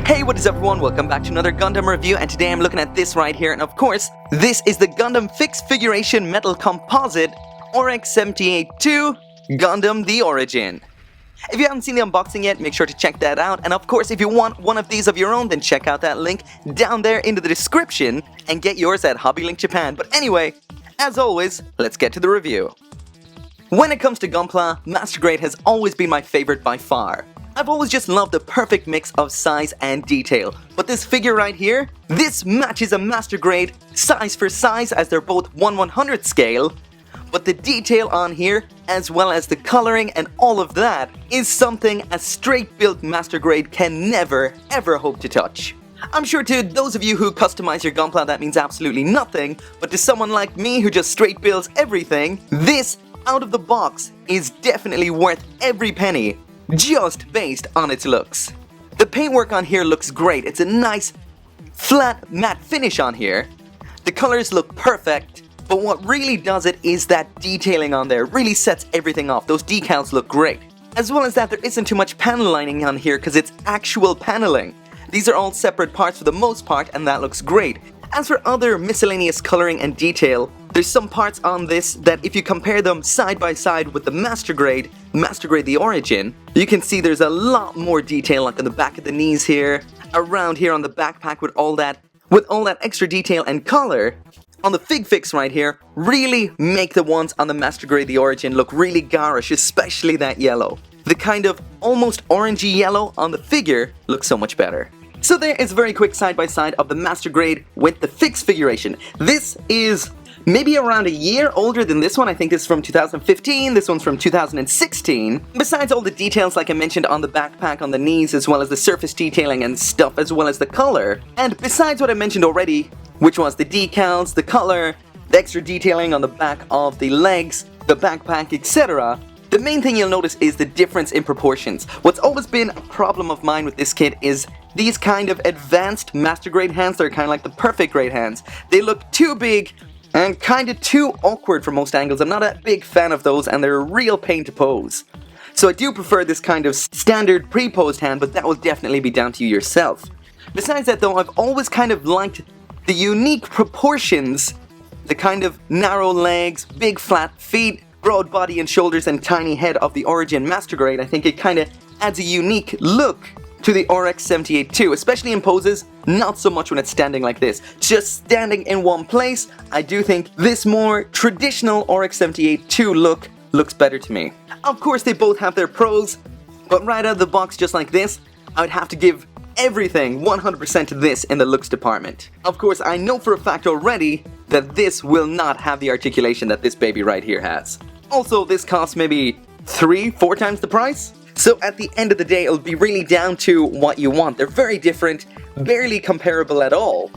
Hey, what is up everyone? Welcome back to another Gundam review, and today I'm looking at this right here, and of course, this is the Gundam Fixed Figuration Metal Composite RX-78-2 Gundam The Origin. If you haven't seen the unboxing yet, make sure to check that out, and of course, if you want one of these of your own, then check out that link down there into the description and get yours at HobbyLink Japan. But anyway, as always, let's get to the review. When it comes to Gunpla, Master Grade has always been my favorite by far. I've always just loved the perfect mix of size and detail, but this figure right here, this matches a Master Grade size for size as they're both 1/100th scale, but the detail on here, as well as the coloring and all of that, is something a straight built Master Grade can never ever hope to touch. I'm sure to those of you who customize your Gunpla that means absolutely nothing, but to someone like me who just straight builds everything, this out of the box is definitely worth every penny, just based on its looks. The paintwork on here looks great. It's a nice flat matte finish on here. The colors look perfect, but what really does it is that detailing on there really sets everything off. Those decals look great. As well as that, there isn't too much panel lining on here because it's actual paneling. These are all separate parts for the most part, and that looks great. As for other miscellaneous coloring and detail, there's some parts on this that if you compare them side by side with the Master Grade The Origin, you can see there's a lot more detail, like on the back of the knees here, around here on the backpack with all that extra detail and color. On the Fig Fix right here, really make the ones on the Master Grade The Origin look really garish, especially that yellow. The kind of almost orangey yellow on the figure looks so much better. So there is a very quick side-by-side of the Master Grade with the Fixed Figuration. This is maybe around a year older than this one. I think this is from 2015, this one's from 2016. Besides all the details like I mentioned on the backpack, on the knees, as well as the surface detailing and stuff, as well as the color. And besides what I mentioned already, which was the decals, the color, the extra detailing on the back of the legs, the backpack, etc., the main thing you'll notice is the difference in proportions. What's always been a problem of mine with this kit is these kind of advanced Master Grade hands. They're kind of like the perfect grade hands. They look too big and kind of too awkward from most angles. I'm not a big fan of those, and they're a real pain to pose. So I do prefer this kind of standard pre-posed hand, but that will definitely be down to you yourself. Besides that though, I've always kind of liked the unique proportions, the kind of narrow legs, big flat feet, broad body and shoulders, and tiny head of the Origin Master Grade. I think it kind of adds a unique look to the RX-78-2, especially in poses, not so much when it's standing like this. Just standing in one place, I do think this more traditional RX-78-2 look looks better to me. Of course, they both have their pros, but right out of the box just like this, I would have to give everything 100% to this in the looks department. Of course, I know for a fact already that this will not have the articulation that this baby right here has. Also, this costs maybe 3-4 times the price. So at the end of the day, it'll be really down to what you want. They're very different, barely comparable at all.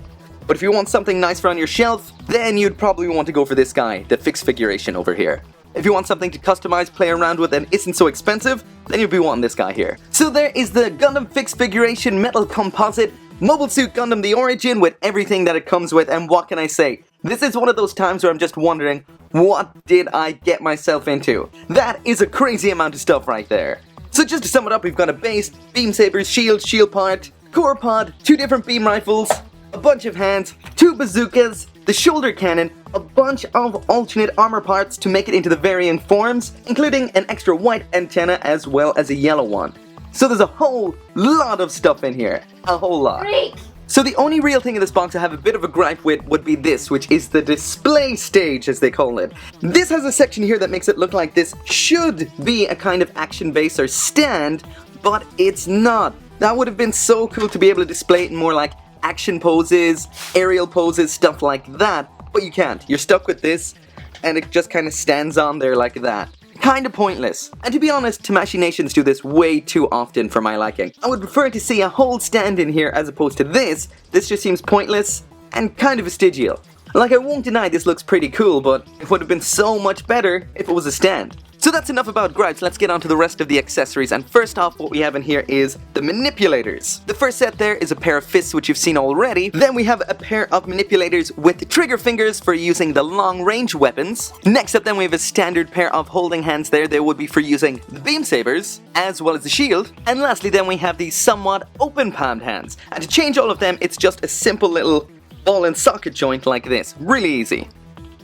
But if you want something nice for on your shelf, then you'd probably want to go for this guy, the Fixed Figuration over here. If you want something to customize, play around with, and isn't so expensive, then you'll be wanting this guy here. So there is the Gundam Fixed Figuration Metal Composite Mobile Suit Gundam The Origin with everything that it comes with, and what can I say? This is one of those times where I'm just wondering, what did I get myself into? That is a crazy amount of stuff right there. So just to sum it up, we've got a base, beam sabers, shield part, core pod, 2 different beam rifles, a bunch of hands, 2 bazookas, the shoulder cannon, a bunch of alternate armor parts to make it into the varying forms, including an extra white antenna as well as a yellow one. So there's a whole lot of stuff in here, a whole lot. Great. So the only real thing in this box I have a bit of a gripe with would be this, which is the display stage, as they call it. This has a section here that makes it look like this should be a kind of action base or stand, but it's not. That would have been so cool to be able to display it in more like action poses, aerial poses, stuff like that, but you can't. You're stuck with this, and it just kind of stands on there like that. Kinda pointless. And to be honest, Tamashii Nations do this way too often for my liking. I would prefer to see a whole stand in here as opposed to this. This just seems pointless and kind of vestigial. Like, I won't deny this looks pretty cool, but it would have been so much better if it was a stand. So that's enough about gripes, let's get on to the rest of the accessories, and first off what we have in here is the manipulators. The first set there is a pair of fists, which you've seen already. Then we have a pair of manipulators with trigger fingers for using the long range weapons. Next up then we have a standard pair of holding hands there, they would be for using the beam sabers, as well as the shield. And lastly then we have these somewhat open palmed hands, and to change all of them it's just a simple little ball and socket joint like this, really easy.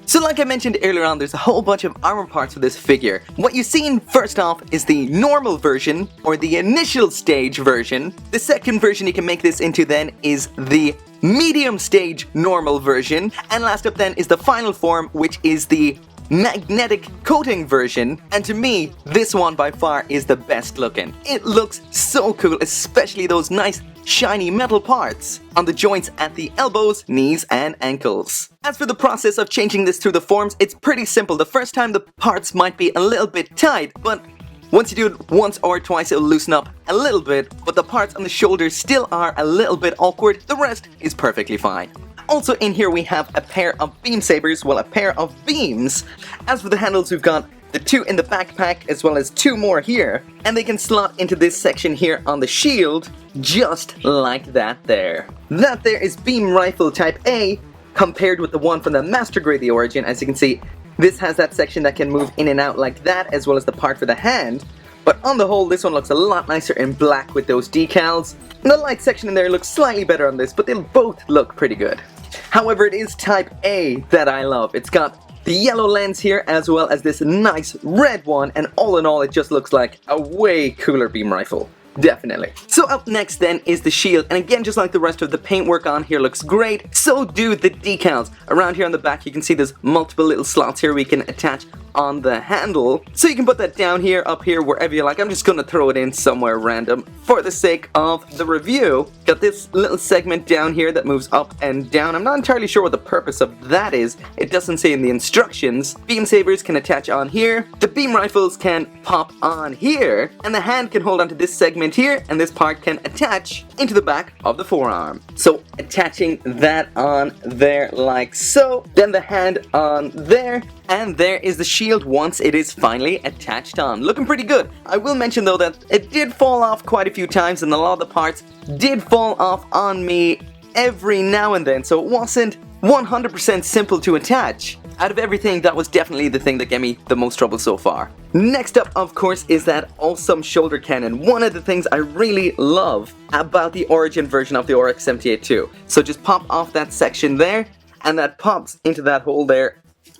So like I mentioned earlier on, there's a whole bunch of armor parts for this figure. What you've seen first off is the normal version, or the initial stage version. The second version you can make this into then is the medium stage normal version. And last up then is the final form, which is the magnetic coating version, and to me this one by far is the best looking. It looks so cool, especially those nice shiny metal parts on the joints at the elbows, knees and ankles. As for the process of changing this through the forms, it's pretty simple. The first time the parts might be a little bit tight, but once you do it once or twice it'll loosen up a little bit, but the parts on the shoulders still are a little bit awkward, the rest is perfectly fine. Also in here we have a pair of beam sabers, well a pair of beams. As for the handles we've got the two in the backpack as well as two more here, and they can slot into this section here on the shield, just like that there. That there is beam rifle type A, compared with the one from the Master Grade the Origin. As you can see, this has that section that can move in and out like that, as well as the part for the hand. But on the whole, this one looks a lot nicer in black with those decals. And the light section in there looks slightly better on this, but they both look pretty good. However, it is type A that I love. It's got the yellow lens here as well as this nice red one, and all in all it just looks like a way cooler beam rifle. Definitely. So up next then is the shield, and again just like the rest of the paintwork on here looks great, so do the decals. Around here on the back you can see there's multiple little slots here we can attach on the handle, so you can put that down here, up here, wherever you like. I'm just gonna throw it in somewhere random for the sake of the review. Got this little segment down here that moves up and down. I'm not entirely sure what the purpose of that is. It doesn't say in the instructions. Beam sabers can attach on here, the beam rifles can pop on here, and the hand can hold onto this segment here, and this part can attach into the back of the forearm. So attaching that on there like so, then the hand on there, and there is the shield once it is finally attached on. Looking pretty good. I will mention though that it did fall off quite a few times, and a lot of the parts did fall off on me every now and then, so it wasn't 100% simple to attach. Out of everything, that was definitely the thing that gave me the most trouble so far. Next up, of course, is that awesome shoulder cannon. One of the things I really love about the Origin version of the RX-78-2. So just pop off that section there, and that pops into that hole there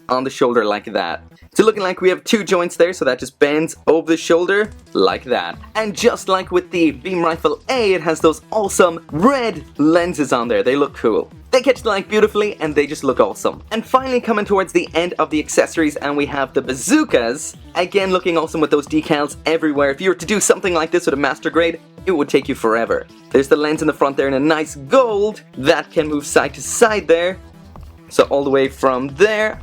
on the shoulder like that. So looking like we have two joints there, so that just bends over the shoulder like that. And just like with the beam rifle A, it has those awesome red lenses on there. They look cool. They catch the light beautifully and they just look awesome. And finally coming towards the end of the accessories, and we have the bazookas. Again looking awesome with those decals everywhere. If you were to do something like this with a Master Grade, it would take you forever. There's the lens in the front there in a nice gold that can move side to side there. So all the way from there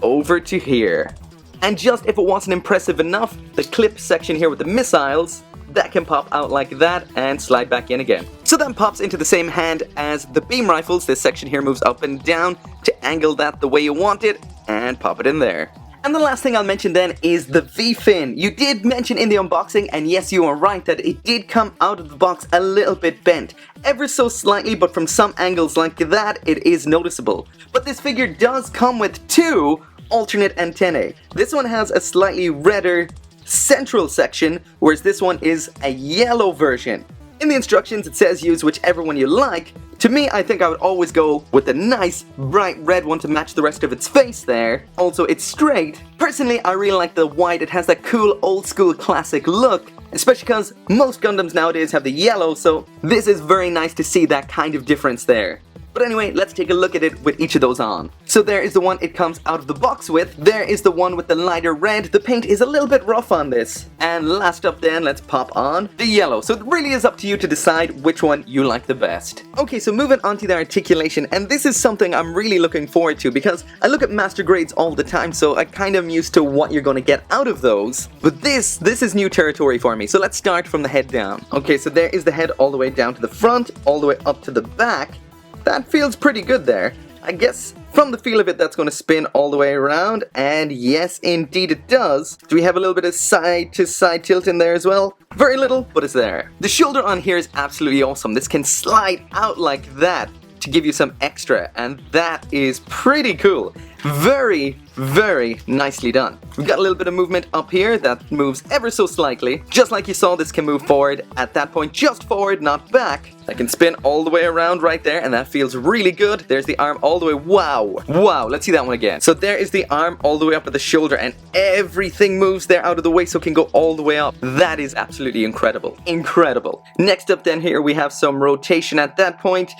over to here. And just if it wasn't impressive enough, the clip section here with the missiles, that can pop out like that and slide back in again. So that pops into the same hand as the beam rifles. This section here moves up and down to angle that the way you want it and pop it in there. And the last thing I'll mention then is the V-fin. You did mention in the unboxing, and yes, you are right, that it did come out of the box a little bit bent. Ever so slightly, but from some angles like that, it is noticeable. But this figure does come with two alternate antennae. This one has a slightly redder central section, whereas this one is a yellow version. In the instructions it says use whichever one you like. To me, I think I would always go with the nice bright red one to match the rest of its face there. Also, it's straight. Personally, I really like the white. It has that cool old school classic look, especially because most Gundams nowadays have the yellow, so this is very nice to see that kind of difference there. But anyway, let's take a look at it with each of those on. So there is the one it comes out of the box with. There is the one with the lighter red. The paint is a little bit rough on this. And last up then, let's pop on the yellow. So it really is up to you to decide which one you like the best. Okay, so moving on to the articulation, and this is something I'm really looking forward to because I look at Master Grades all the time, so I kind of am used to what you're going to get out of those. But this is new territory for me, so let's start from the head down. Okay, so there is the head all the way down to the front, all the way up to the back. That feels pretty good there. I guess From the feel of it, that's going to spin all the way around, and yes, indeed it does. Do we have a little bit of side-to-side tilt in there as well? Very little, but it's there. The shoulder on here is absolutely awesome. This can slide out like that to give you some extra, and that is pretty cool. Very, very nicely done. We've got a little bit of movement up here that moves ever so slightly. Just like you saw, this can move forward at that point, just forward, not back. I can spin all the way around right there, and that feels really good. There's the arm all the way. Wow. Wow. Let's see that one again. So there is the arm all the way up at the shoulder, and everything moves there out of the way, so it can go all the way up. That is absolutely incredible. Incredible. Next up then here, we have some rotation at that point.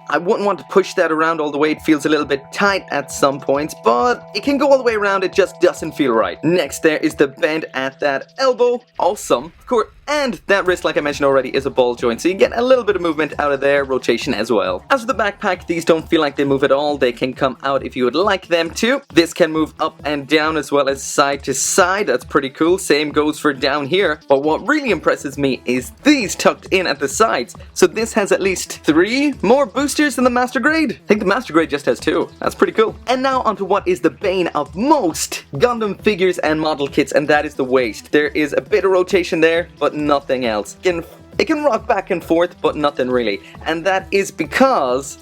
I wouldn't want to push that around all the way. It feels a little bit tight at some points, but it can go all the way around. It just doesn't feel right. Next, there is the bend at that elbow. Awesome. Of course, and that wrist, like I mentioned already, is a ball joint, so you get a little bit of movement out of there, rotation as well. As for the backpack, these don't feel like they move at all. They can come out if you would like them to. This can move up and down as well as side to side. That's pretty cool. Same goes for down here. But what really impresses me is these tucked in at the sides. So this has at least 3 more boosters than the Master Grade. I think the Master Grade just has 2. That's pretty cool. And now onto what is the bane of most Gundam figures and model kits, and that is the waist. There is a bit of rotation there, but nothing else. It can rock back and forth, but nothing really. And that is because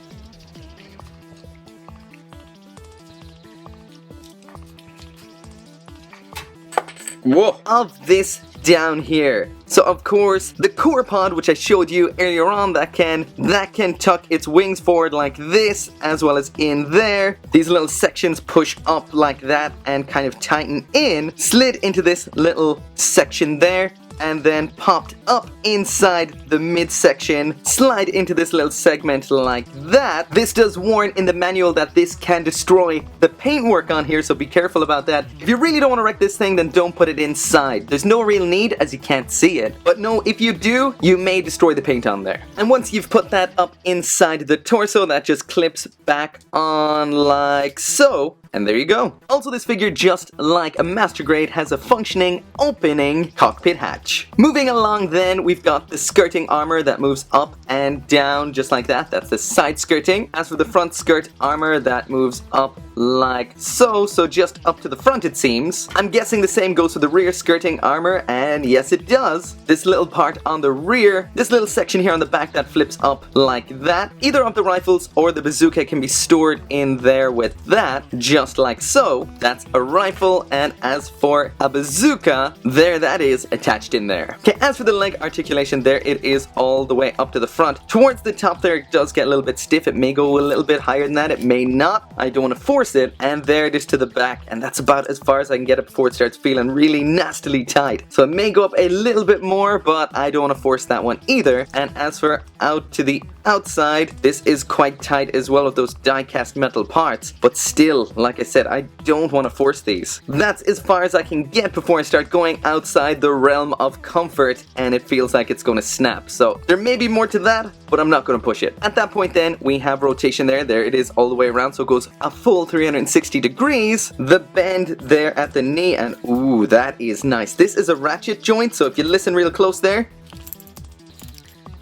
of this down here. So of course, the core pod, which I showed you earlier on, that can tuck its wings forward like this, as well as in there. These little sections push up like that and kind of tighten in, slid into this little section there, and then popped up inside the midsection, slide into this little segment like that. This does warn in the manual that this can destroy the paintwork on here, so be careful about that. If you really don't want to wreck this thing, then don't put it inside. There's no real need, as you can't see it. But no, if you do, you may destroy the paint on there. And once you've put that up inside the torso, that just clips back on like so. And there you go. Also, this figure, just like a Master Grade, has a functioning opening cockpit hatch. Moving along then, we've got the skirting armor that moves up and down just like that. That's the side skirting. As for the front skirt armor, that moves up like so, so just up to the front it seems. I'm guessing the same goes for the rear skirting armor, and yes it does. This little part on the rear, this little section here on the back that flips up like that. Either of the rifles or the bazooka can be stored in there with that, just like so. That's a rifle, and as for a bazooka, there that is attached in there. Okay, as for the leg articulation, there it is all the way up to the front. Towards the top there, it does get a little bit stiff. It may go a little bit higher than that, it may not. I don't want to force it. And there it is to the back, and that's about as far as I can get it before it starts feeling really nastily tight. So it may go up a little bit more, but I don't want to force that one either. And as for out to the outside, this is quite tight as well with those die-cast metal parts, but still, like I said, I don't want to force these. That's as far as I can get before I start going outside the realm of comfort, and it feels like it's going to snap. So there may be more to that, but I'm not going to push it. At that point then, we have rotation there. There it is all the way around, so it goes a full 360 degrees. The bend there at the knee, and ooh, that is nice. This is a ratchet joint, so if you listen real close there,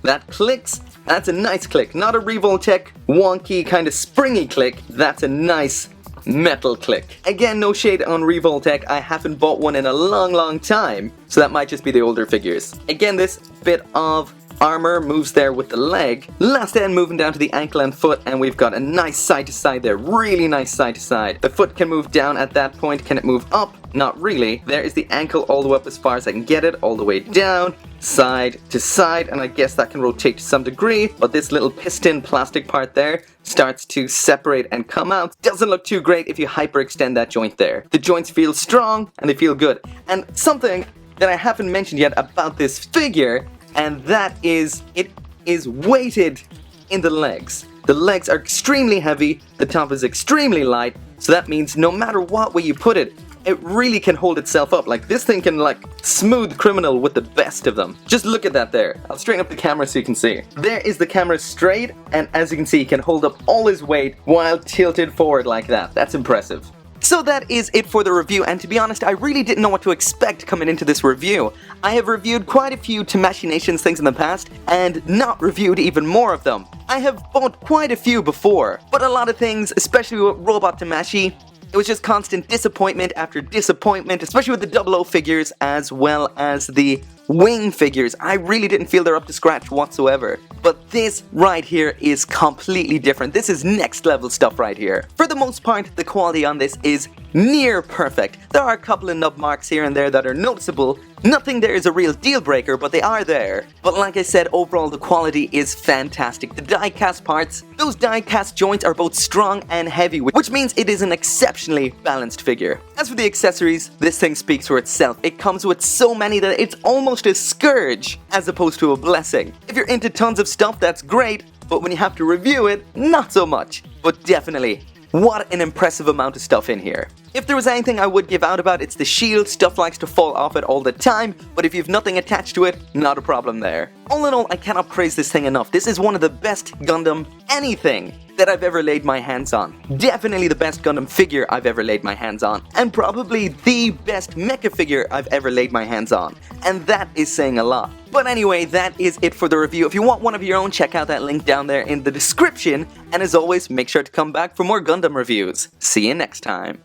that clicks. That's a nice click, not a Revoltech wonky kind of springy click. That's a nice metal click. Again, no shade on Revoltech. I haven't bought one in a long time, so that might just be the older figures. Again, this bit of armor moves there with the leg. Last end moving down to the ankle and foot, and we've got a nice side to side there. Really nice side to side. The foot can move down at that point. Can it move up? Not really. There is the ankle all the way up as far as I can get it, all the way down, side to side, and I guess that can rotate to some degree, but this little piston plastic part there starts to separate and come out. Doesn't look too great if you hyperextend that joint there. The joints feel strong and they feel good. And something that I haven't mentioned yet about this figure, and that is, it is weighted in the legs. The legs are extremely heavy, the top is extremely light, so that means no matter what way you put it, it really can hold itself up. Like, this thing can, like, smooth criminal with the best of them. Just look at that there. I'll straighten up the camera so you can see. There is the camera straight, and as you can see, he can hold up all his weight while tilted forward like that. That's impressive. So that is it for the review, and to be honest, I really didn't know what to expect coming into this review. I have reviewed quite a few Tamashii Nations things in the past, and not reviewed even more of them. I have bought quite a few before, but a lot of things, especially with Robot Tamashii, it was just constant disappointment after disappointment, especially with the 00 figures as well as the wing figures. I really didn't feel they're up to scratch whatsoever. But this right here is completely different. This is next level stuff right here. For the most part, the quality on this is near perfect. There are a couple of nub marks here and there that are noticeable. Nothing there is a real deal breaker, but they are there. But like I said, overall the quality is fantastic. The die-cast parts, those die-cast joints are both strong and heavy, which means it is an exceptionally balanced figure. As for the accessories, this thing speaks for itself. It comes with so many that it's almost a scourge as opposed to a blessing. If you're into tons of stuff, that's great, but when you have to review it, not so much. But definitely, what an impressive amount of stuff in here. If there was anything I would give out about, it's the shield. Stuff likes to fall off it all the time, but if you've nothing attached to it, not a problem there. All in all, I cannot praise this thing enough. This is one of the best Gundam anything that I've ever laid my hands on. Definitely the best Gundam figure I've ever laid my hands on, and probably the best mecha figure I've ever laid my hands on, and that is saying a lot. But anyway, that is it for the review. If you want one of your own, check out that link down there in the description, and as always, make sure to come back for more Gundam reviews. See you next time.